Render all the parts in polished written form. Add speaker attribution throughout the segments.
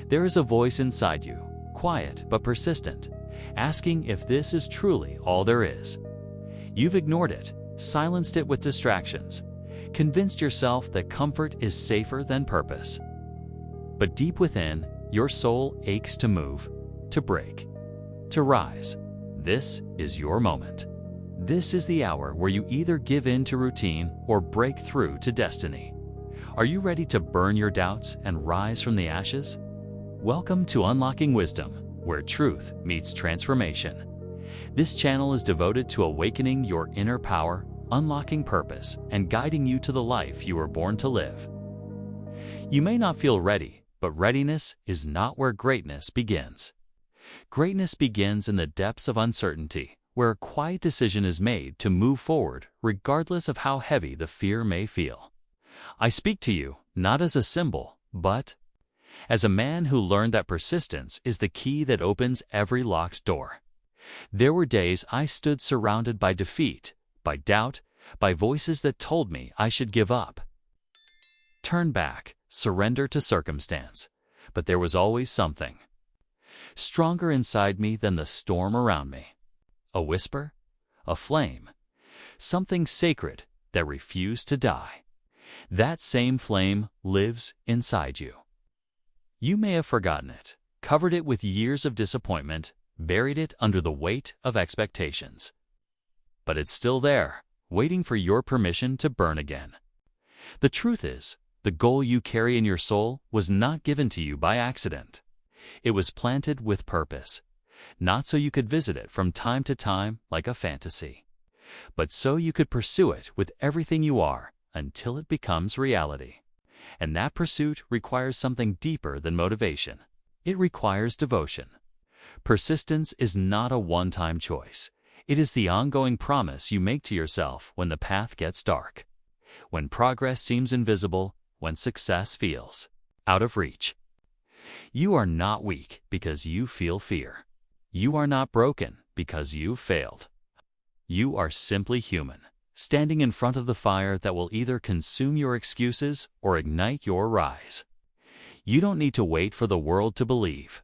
Speaker 1: There is a voice inside you, quiet but persistent, asking if this is truly all there is. You've ignored it, silenced it with distractions, convinced yourself that comfort is safer than purpose. But deep within, your soul aches to move, to break, to rise. This is your moment. This is the hour where you either give in to routine or break through to destiny. Are you ready to burn your doubts and rise from the ashes? Welcome to Unlocking Wisdom, where truth meets transformation. This channel is devoted to awakening your inner power, unlocking purpose, and guiding you to the life you were born to live. You may not feel ready, but readiness is not where greatness begins. Greatness begins in the depths of uncertainty, where a quiet decision is made to move forward regardless of how heavy the fear may feel. I speak to you not as a symbol, but as a man who learned that persistence is the key that opens every locked door. There were days I stood surrounded by defeat, by doubt, by voices that told me I should give up, turn back, surrender to circumstance. But there was always something stronger inside me than the storm around me. A whisper, a flame, something sacred that refused to die. That same flame lives inside you. You may have forgotten it, covered it with years of disappointment, buried it under the weight of expectations. But it's still there, waiting for your permission to burn again. The truth is, the goal you carry in your soul was not given to you by accident. It was planted with purpose, not so you could visit it from time to time like a fantasy, but so you could pursue it with everything you are until it becomes reality. And that pursuit requires something deeper than motivation. It requires devotion. Persistence is not a one-time choice. It is the ongoing promise you make to yourself when the path gets dark, when progress seems invisible, when success feels out of reach. You are not weak because you feel fear. You are not broken because you've failed. You are simply human, standing in front of the fire that will either consume your excuses or ignite your rise. You don't need to wait for the world to believe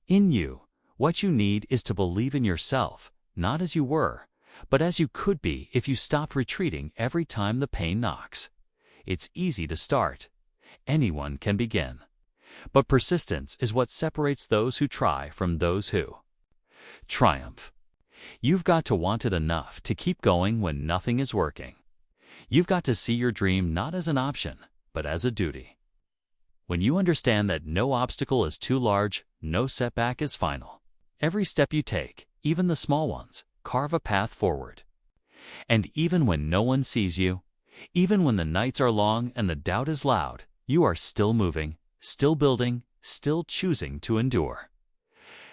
Speaker 1: in you. What you need is to believe in yourself, not as you were, but as you could be if you stopped retreating every time the pain knocks. It's easy to start. Anyone can begin. But persistence is what separates those who try from those who triumph. You've got to want it enough to keep going when nothing is working. You've got to see your dream not as an option, but as a duty. When you understand that no obstacle is too large, no setback is final. Every step you take, even the small ones, carve a path forward. And even when no one sees you, even when the nights are long and the doubt is loud, you are still moving, still building, still choosing to endure.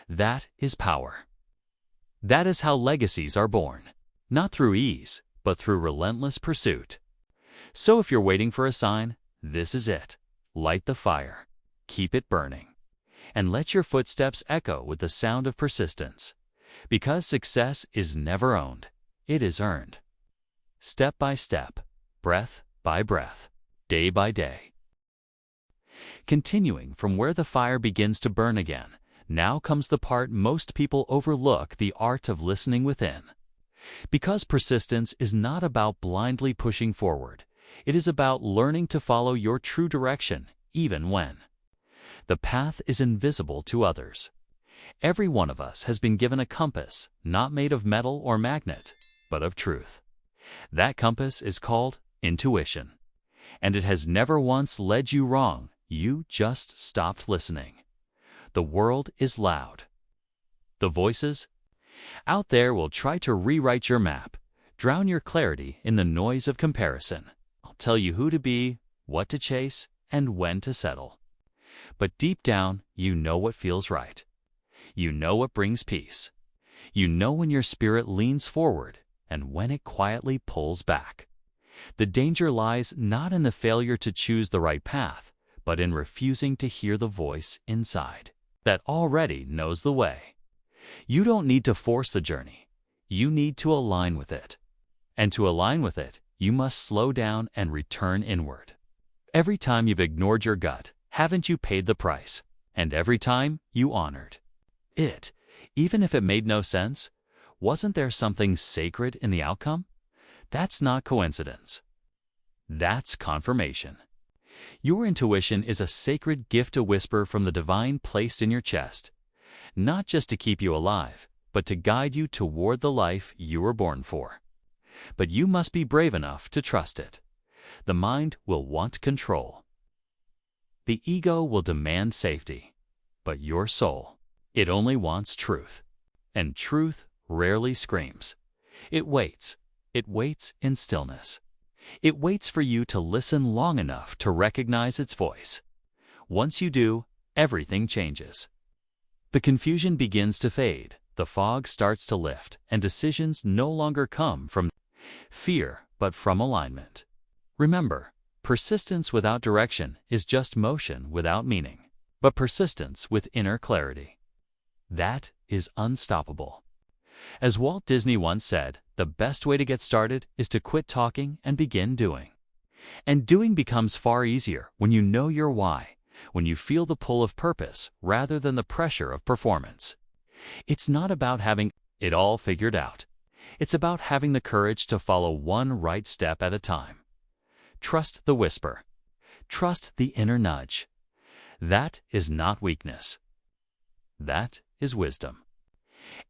Speaker 1: That is power. That is how legacies are born, not through ease, but through relentless pursuit. So if you're waiting for a sign, this is it. Light the fire, keep it burning, and let your footsteps echo with the sound of persistence. Because success is never owned, it is earned. Step by step, breath by breath, day by day. Continuing from where the fire begins to burn again, now comes the part most people overlook: the art of listening within. Because persistence is not about blindly pushing forward. It is about learning to follow your true direction, even when the path is invisible to others. Every one of us has been given a compass, not made of metal or magnet, but of truth. That compass is called intuition, and it has never once led you wrong. You just stopped listening. The world is loud. The voices out there will try to rewrite your map, drown your clarity in the noise of comparison. I'll tell you who to be, what to chase, and when to settle. But deep down, you know what feels right. You know what brings peace. You know when your spirit leans forward and when it quietly pulls back. The danger lies not in the failure to choose the right path, but in refusing to hear the voice inside that already knows the way. You don't need to force the journey. You need to align with it. And to align with it, you must slow down and return inward. Every time you've ignored your gut, haven't you paid the price? And every time you honored it, even if it made no sense. Wasn't there something sacred in the outcome? That's not coincidence. That's confirmation. Your intuition is a sacred gift, a whisper from the divine placed in your chest, not just to keep you alive, but to guide you toward the life you were born for. But you must be brave enough to trust it. The mind will want control. The ego will demand safety, but your soul, it only wants truth. And truth rarely screams. It waits. It waits in stillness. It waits for you to listen long enough to recognize its voice. Once you do, everything changes. The confusion begins to fade, the fog starts to lift, and decisions no longer come from fear, but from alignment. Remember, persistence without direction is just motion without meaning, but persistence with inner clarity, that is unstoppable. As Walt Disney once said, the best way to get started is to quit talking and begin doing. And doing becomes far easier when you know your why, when you feel the pull of purpose rather than the pressure of performance. It's not about having it all figured out. It's about having the courage to follow one right step at a time. Trust the whisper. Trust the inner nudge. That is not weakness. That is wisdom.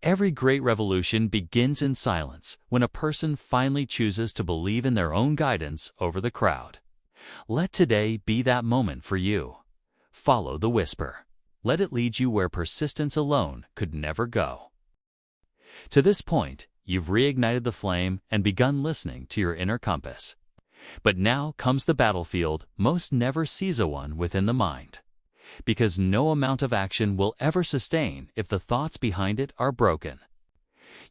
Speaker 1: Every great revolution begins in silence when a person finally chooses to believe in their own guidance over the crowd. Let today be that moment for you. Follow the whisper. Let it lead you where persistence alone could never go. To this point, you've reignited the flame and begun listening to your inner compass. But now comes the battlefield most never sees a one within the mind. Because no amount of action will ever sustain if the thoughts behind it are broken.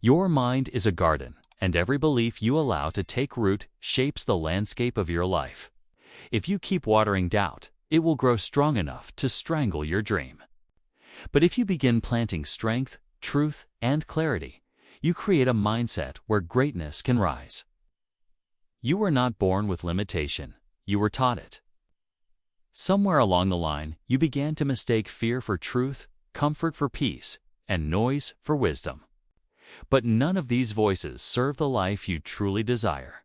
Speaker 1: Your mind is a garden, and every belief you allow to take root shapes the landscape of your life. If you keep watering doubt, it will grow strong enough to strangle your dream. But if you begin planting strength, truth, and clarity, you create a mindset where greatness can rise. You were not born with limitation, you were taught it. Somewhere along the line, you began to mistake fear for truth, comfort for peace, and noise for wisdom. But none of these voices serve the life you truly desire.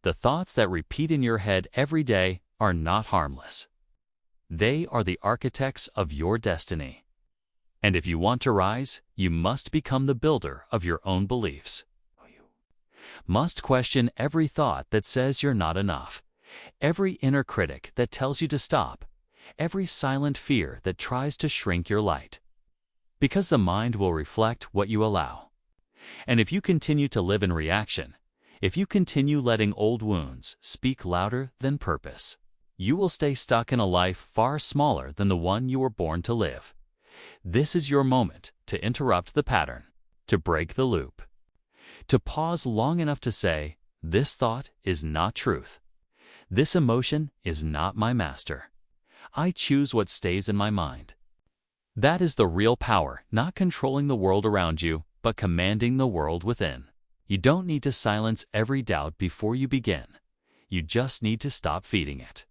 Speaker 1: The thoughts that repeat in your head every day are not harmless. They are the architects of your destiny. And if you want to rise, you must become the builder of your own beliefs. Must question every thought that says you're not enough. Every inner critic that tells you to stop, every silent fear that tries to shrink your light. Because the mind will reflect what you allow. And if you continue to live in reaction, if you continue letting old wounds speak louder than purpose, you will stay stuck in a life far smaller than the one you were born to live. This is your moment to interrupt the pattern, to break the loop, to pause long enough to say, this thought is not truth. This emotion is not my master. I choose what stays in my mind. That is the real power, not controlling the world around you, but commanding the world within. You don't need to silence every doubt before you begin. You just need to stop feeding it.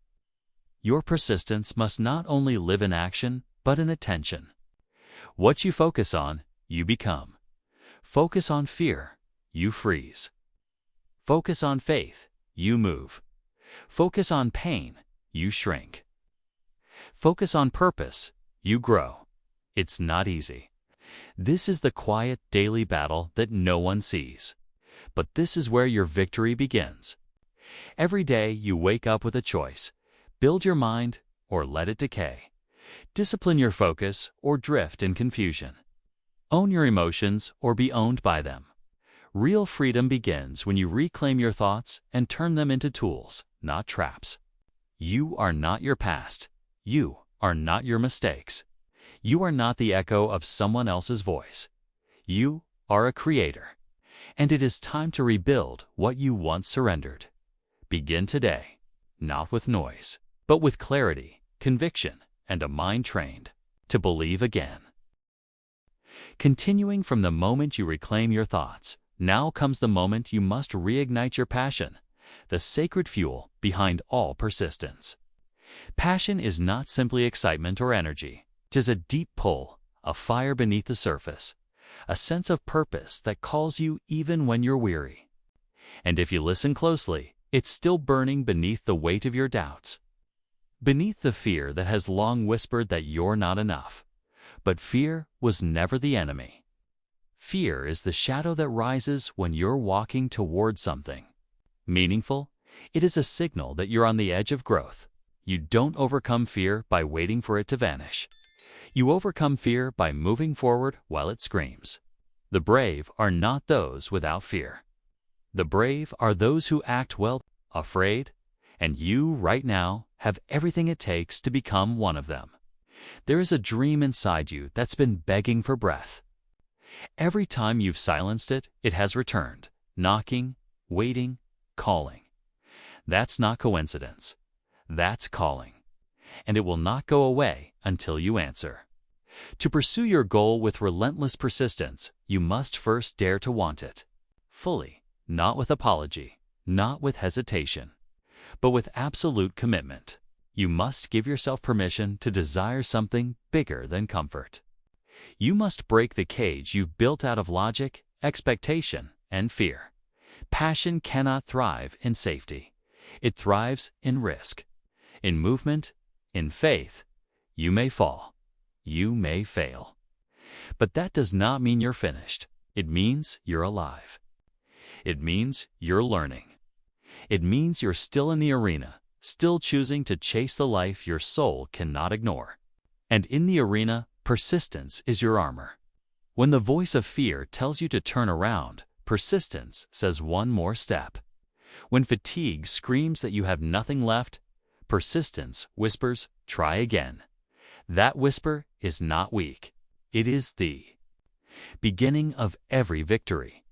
Speaker 1: Your persistence must not only live in action, but in attention. What you focus on, you become. Focus on fear, you freeze. Focus on faith, you move. Focus on pain, you shrink. Focus on purpose, you grow. It's not easy. This is the quiet daily battle that no one sees. But this is where your victory begins. Every day you wake up with a choice. Build your mind or let it decay. Discipline your focus or drift in confusion. Own your emotions or be owned by them. Real freedom begins when you reclaim your thoughts and turn them into tools, not traps. You are not your past. You are not your mistakes. You are not the echo of someone else's voice. You are a creator. And it is time to rebuild what you once surrendered. Begin today, not with noise, but with clarity, conviction, and a mind trained to believe again. Continuing from the moment you reclaim your thoughts, now comes the moment you must reignite your passion, the sacred fuel behind all persistence. Passion is not simply excitement or energy. 'Tis a deep pull, a fire beneath the surface, a sense of purpose that calls you even when you're weary. And if you listen closely, it's still burning beneath the weight of your doubts, beneath the fear that has long whispered that you're not enough. But fear was never the enemy. Fear is the shadow that rises when you're walking toward something meaningful. It is a signal that you're on the edge of growth. You don't overcome fear by waiting for it to vanish. You overcome fear by moving forward while it screams. The brave are not those without fear. The brave are those who act well, afraid, and you, right now, have everything it takes to become one of them. There is a dream inside you that's been begging for breath. Every time you've silenced it, it has returned, knocking, waiting, calling. That's not coincidence. That's calling. And it will not go away until you answer. To pursue your goal with relentless persistence, you must first dare to want it. Fully, not with apology, not with hesitation, but with absolute commitment. You must give yourself permission to desire something bigger than comfort. You must break the cage you've built out of logic, expectation, and fear. Passion cannot thrive in safety. It thrives in risk, in movement, in faith. You may fall. You may fail. But that does not mean you're finished. It means you're alive. It means you're learning. It means you're still in the arena, still choosing to chase the life your soul cannot ignore. And in the arena, persistence is your armor. When the voice of fear tells you to turn around, persistence says one more step. When fatigue screams that you have nothing left, persistence whispers, try again. That whisper is not weak. It is the beginning of every victory.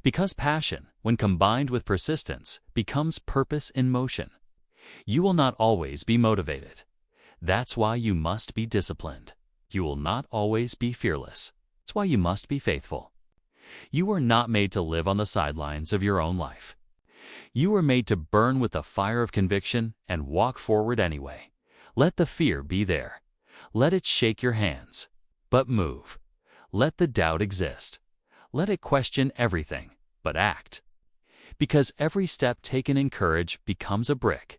Speaker 1: Because passion, when combined with persistence, becomes purpose in motion. You will not always be motivated. That's why you must be disciplined. You will not always be fearless. That's why you must be faithful. You were not made to live on the sidelines of your own life. You were made to burn with the fire of conviction and walk forward anyway. Let the fear be there. Let it shake your hands. But move. Let the doubt exist. Let it question everything, but act. Because every step taken in courage becomes a brick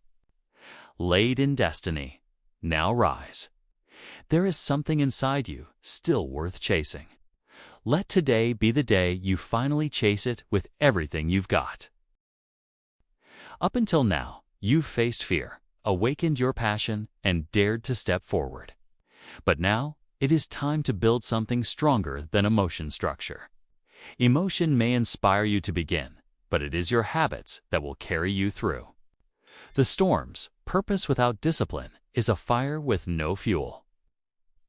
Speaker 1: laid in destiny. Now rise. There is something inside you still worth chasing. Let today be the day you finally chase it with everything you've got. Up until now, you've faced fear, awakened your passion, and dared to step forward. But now, it is time to build something stronger than emotion structure. Emotion may inspire you to begin, but it is your habits that will carry you through. The storms, purpose without discipline, is a fire with no fuel.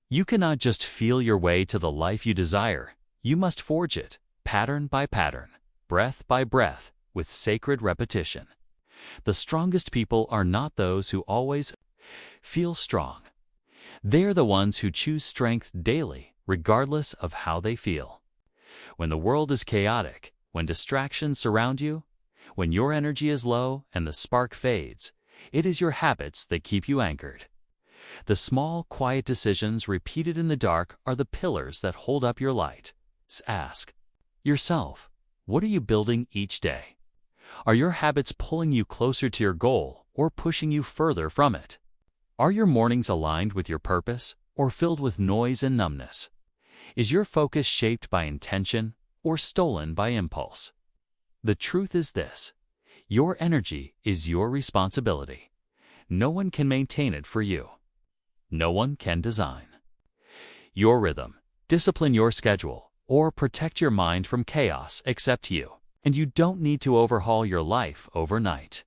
Speaker 1: You cannot just feel your way to the life you desire. You must forge it, pattern by pattern, breath by breath, with sacred repetition. The strongest people are not those who always feel strong. They're the ones who choose strength daily, regardless of how they feel. When the world is chaotic, when distractions surround you, when your energy is low and the spark fades, it is your habits that keep you anchored. The small, quiet decisions repeated in the dark are the pillars that hold up your light. Ask yourself, what are you building each day? Are your habits pulling you closer to your goal or pushing you further from it? Are your mornings aligned with your purpose or filled with noise and numbness? Is your focus shaped by intention or stolen by impulse? The truth is this: your energy is your responsibility. No one can maintain it for you. No one can design your rhythm, discipline your schedule, or protect your mind from chaos except you. And you don't need to overhaul your life overnight.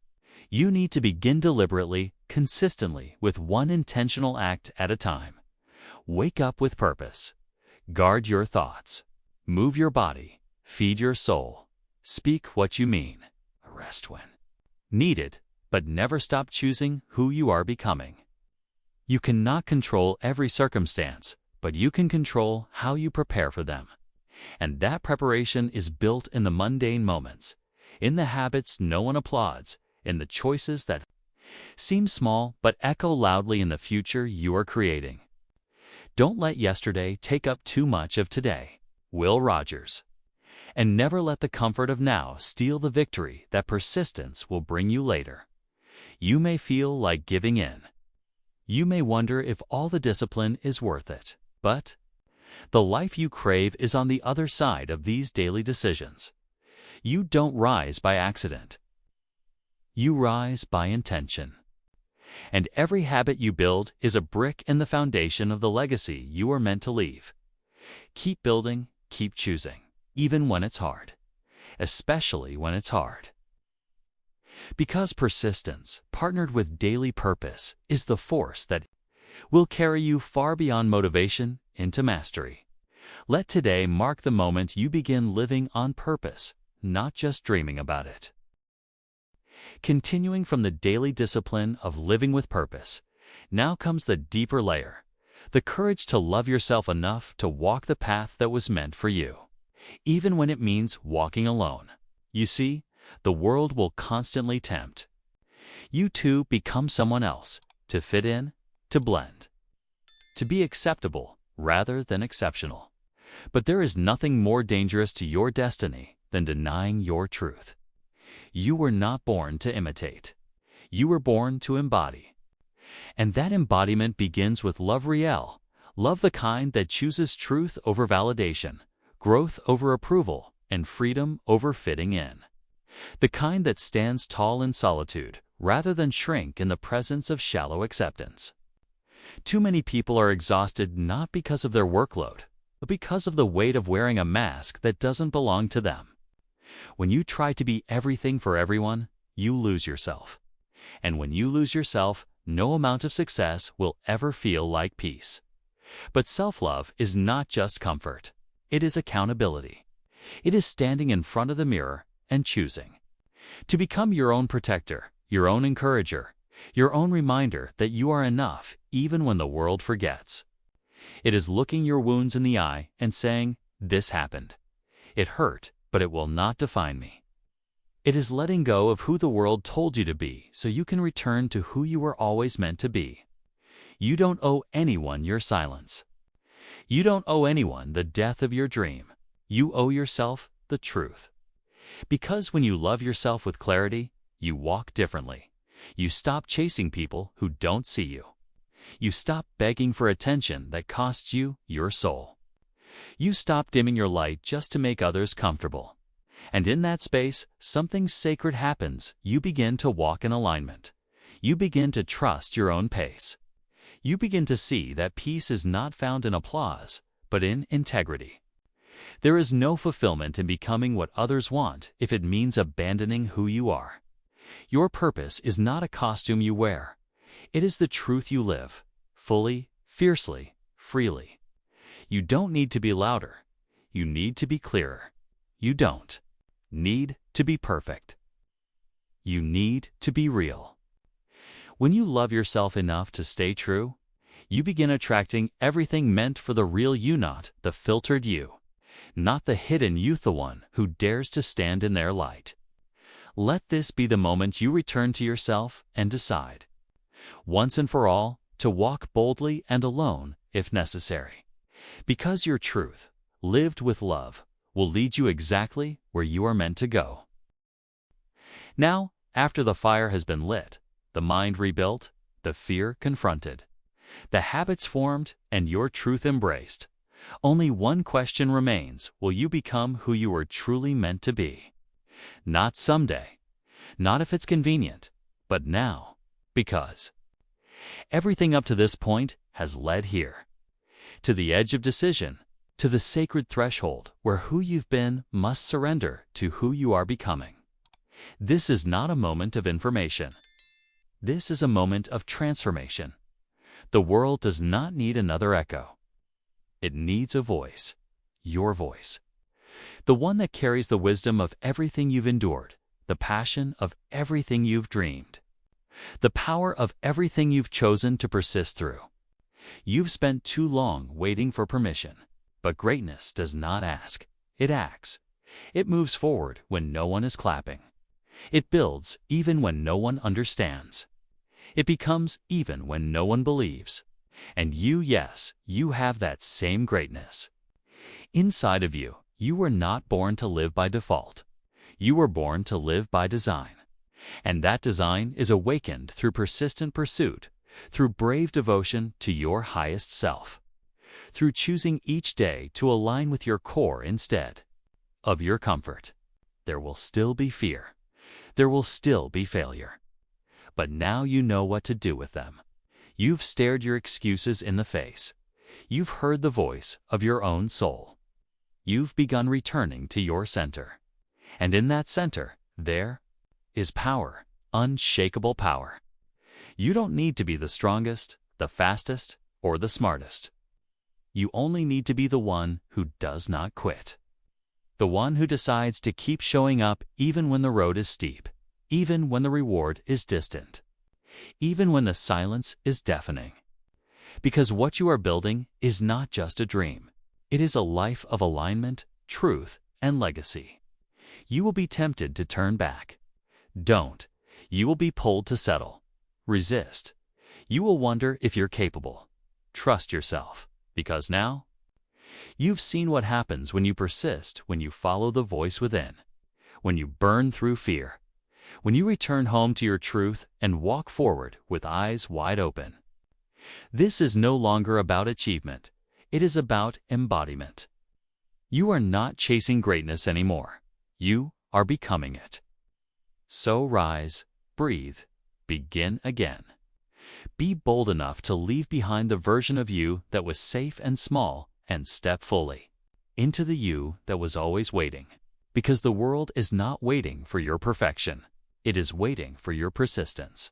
Speaker 1: You need to begin deliberately, consistently, with one intentional act at a time. Wake up with purpose. Guard your thoughts. Move your body. Feed your soul. Speak what you mean. Rest when needed, but never stop choosing who you are becoming. You cannot control every circumstance, but you can control how you prepare for them. And that preparation is built in the mundane moments, in the habits no one applauds, in the choices that seem small but echo loudly in the future you are creating. Don't let yesterday take up too much of today. Will Rogers. And never let the comfort of now steal the victory that persistence will bring you later. You may feel like giving in. You may wonder if all the discipline is worth it. But the life you crave is on the other side of these daily decisions. You don't rise by accident. You rise by intention. And every habit you build is a brick in the foundation of the legacy you are meant to leave. Keep building, keep choosing, even when it's hard. Especially when it's hard. Because persistence, partnered with daily purpose, is the force that will carry you far beyond motivation into mastery. Let today mark the moment you begin living on purpose, not just dreaming about it. Continuing from the daily discipline of living with purpose, now comes the deeper layer, the courage to love yourself enough to walk the path that was meant for you, even when it means walking alone. You see, the world will constantly tempt you to become someone else, to fit in, to blend, to be acceptable rather than exceptional. But there is nothing more dangerous to your destiny than denying your truth. You were not born to imitate. You were born to embody. And that embodiment begins with love real, love the kind that chooses truth over validation, growth over approval, and freedom over fitting in. The kind that stands tall in solitude rather than shrink in the presence of shallow acceptance. Too many people are exhausted not because of their workload, but because of the weight of wearing a mask that doesn't belong to them. When you try to be everything for everyone, you lose yourself. And when you lose yourself, no amount of success will ever feel like peace. But self-love is not just comfort. It is accountability. It is standing in front of the mirror and choosing to become your own protector, your own encourager, your own reminder that you are enough even when the world forgets. It is looking your wounds in the eye and saying, "This happened. It hurt, but it will not define me." It is letting go of who the world told you to be so you can return to who you were always meant to be. You don't owe anyone your silence. You don't owe anyone the death of your dream. You owe yourself the truth. Because when you love yourself with clarity, you walk differently. You stop chasing people who don't see you. You stop begging for attention that costs you your soul. You stop dimming your light just to make others comfortable. And in that space, something sacred happens. You begin to walk in alignment. You begin to trust your own pace. You begin to see that peace is not found in applause, but in integrity. There is no fulfillment in becoming what others want if it means abandoning who you are. Your purpose is not a costume you wear. It is the truth you live, fully, fiercely, freely. You don't need to be louder. You need to be clearer. You don't need to be perfect. You need to be real. When you love yourself enough to stay true, you begin attracting everything meant for the real you, not the filtered you. Not the hidden you, the one who dares to stand in their light. Let this be the moment you return to yourself and decide, once and for all, to walk boldly and alone if necessary. Because your truth, lived with love, will lead you exactly where you are meant to go. Now, after the fire has been lit, the mind rebuilt, the fear confronted, the habits formed, and your truth embraced, only one question remains: will you become who you were truly meant to be? Not someday, not if it's convenient, but now, because everything up to this point has led here, to the edge of decision, to the sacred threshold where who you've been must surrender to who you are becoming. This is not a moment of information. This is a moment of transformation. The world does not need another echo. It needs a voice, your voice. The one that carries the wisdom of everything you've endured, the passion of everything you've dreamed, the power of everything you've chosen to persist through. You've spent too long waiting for permission, but greatness does not ask, it acts. It moves forward when no one is clapping. It builds even when no one understands. It becomes even when no one believes. And yes, you have that same greatness. Inside of you, you were not born to live by default. You were born to live by design. And that design is awakened through persistent pursuit, through brave devotion to your highest self, through choosing each day to align with your core instead of your comfort. There will still be fear. There will still be failure. But now you know what to do with them. You've stared your excuses in the face. You've heard the voice of your own soul. You've begun returning to your center. And in that center, there is power, unshakable power. You don't need to be the strongest, the fastest, or the smartest. You only need to be the one who does not quit. The one who decides to keep showing up even when the road is steep, even when the reward is distant, even when the silence is deafening. Because what you are building is not just a dream. It is a life of alignment, truth, and legacy. You will be tempted to turn back. Don't. You will be pulled to settle. Resist. You will wonder if you're capable. Trust yourself, because now you've seen what happens when you persist, when you follow the voice within, when you burn through fear, when you return home to your truth and walk forward with eyes wide open. This is no longer about achievement. It is about embodiment. You are not chasing greatness anymore. You are becoming it. So rise, breathe, begin again. Be bold enough to leave behind the version of you that was safe and small and step fully into the you that was always waiting. Because the world is not waiting for your perfection. It is waiting for your persistence.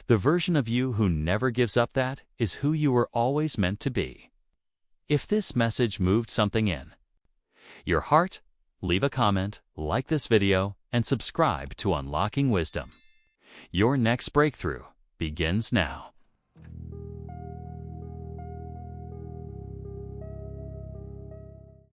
Speaker 1: The version of you who never gives up that is who you were always meant to be. If this message moved something in your heart, leave a comment, like this video, and subscribe to Unlocking Wisdom. Your next breakthrough begins now.